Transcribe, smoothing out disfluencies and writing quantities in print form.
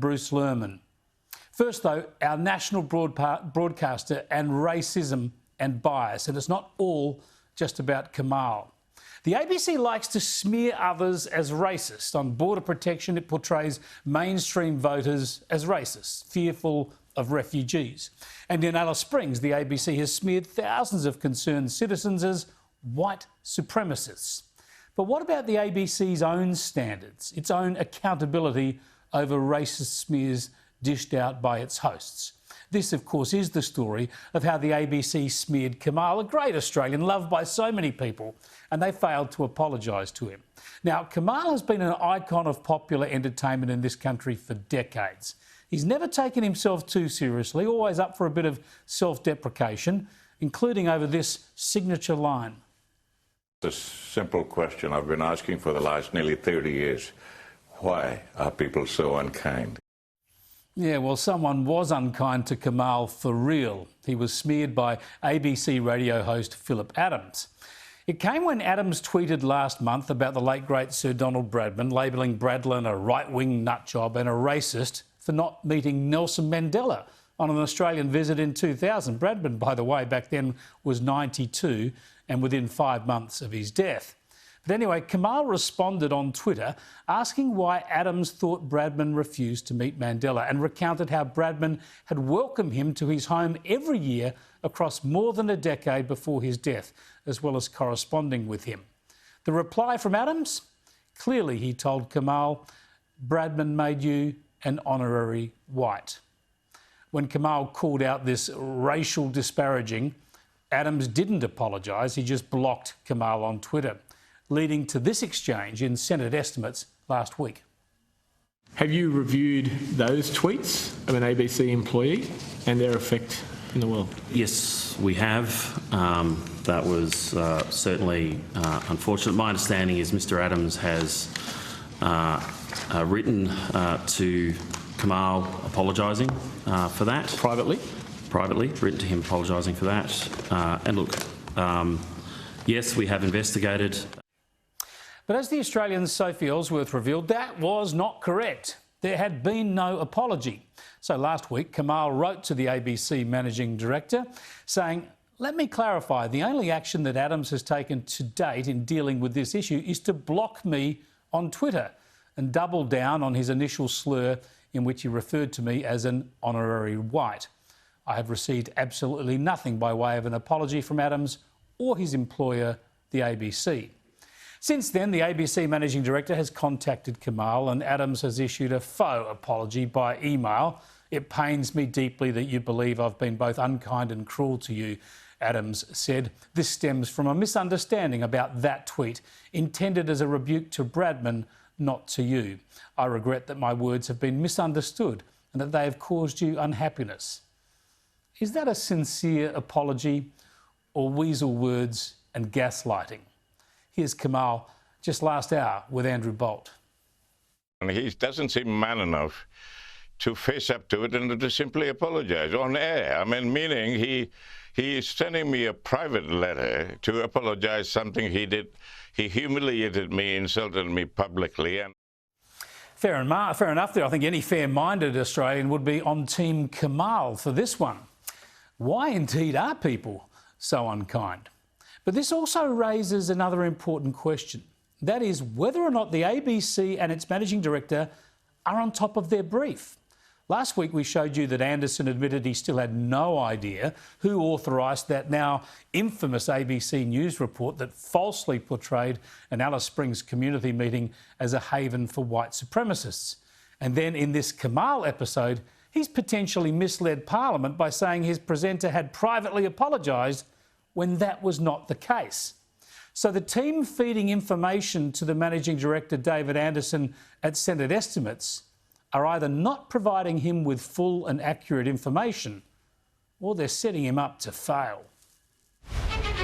Bruce Lerman. First, though, our national broadcaster and racism and bias, and it's not all just about Kamal. The ABC likes to smear others as racist. On border protection, it portrays mainstream voters as racist, fearful of refugees. And in Alice Springs, the ABC has smeared thousands of concerned citizens as white supremacists. But what about the ABC's own standards, its own accountability over racist smears dished out by its hosts? This, of course, is the story of how the ABC smeared Kamal, a great Australian loved by so many people, and they failed to apologise to him. Now, Kamal has been an icon of popular entertainment in this country for decades. He's never taken himself too seriously, always up for a bit of self-deprecation, including over this signature line. It's a simple question I've been asking for the last nearly 30 years. Why are people so unkind? Yeah, well, someone was unkind to Kamal for real. He was smeared by ABC radio host Phillip Adams. It came when Adams tweeted last month about the late, great Sir Donald Bradman, labelling Bradlin a right-wing nutjob and a racist for not meeting Nelson Mandela on an Australian visit in 2000. Bradman, by the way, back then was 92 and within 5 months of his death. But anyway, Kamal responded on Twitter asking why Adams thought Bradman refused to meet Mandela and recounted how Bradman had welcomed him to his home every year across more than a decade before his death, as well as corresponding with him. The reply from Adams? Clearly, he told Kamal, Bradman made you an honorary white. When Kamal called out this racial disparaging, Adams didn't apologise, he just blocked Kamal on Twitter, leading to this exchange in Senate estimates last week. Have you reviewed those tweets of an ABC employee and their effect in the world? Yes, we have. That was certainly unfortunate. My understanding is Mr Adams has written to Kamal apologising for that. Privately? Privately, written to him apologising for that. And look, yes, we have investigated. But as the Australian's Sophie Ellsworth revealed, that was not correct. There had been no apology. So last week, Kamal wrote to the ABC Managing Director saying, let me clarify, the only action that Adams has taken to date in dealing with this issue is to block me on Twitter and double down on his initial slur in which he referred to me as an honorary white. I have received absolutely nothing by way of an apology from Adams or his employer, the ABC. Since then, the ABC Managing Director has contacted Kamal and Adams has issued a faux apology by email. It pains me deeply that you believe I've been both unkind and cruel to you, Adams said. This stems from a misunderstanding about that tweet, intended as a rebuke to Bradman, not to you. I regret that my words have been misunderstood and that they have caused you unhappiness. Is that a sincere apology or weasel words and gaslighting? Here's Kamal just last hour with Andrew Bolt. And he doesn't seem man enough to face up to it and to simply apologise on air. I mean, meaning he is sending me a private letter to apologise something he did. He humiliated me, insulted me publicly. And fair enough there. I think any fair-minded Australian would be on Team Kamal for this one. Why indeed are people so unkind? But this also raises another important question. That is whether or not the ABC and its Managing Director are on top of their brief. Last week we showed you that Anderson admitted he still had no idea who authorised that now infamous ABC News report that falsely portrayed an Alice Springs community meeting as a haven for white supremacists. And then in this Kamal episode, he's potentially misled Parliament by saying his presenter had privately apologised when that was not the case. So the team feeding information to the Managing Director, David Anderson, at Senate estimates are either not providing him with full and accurate information or they're setting him up to fail.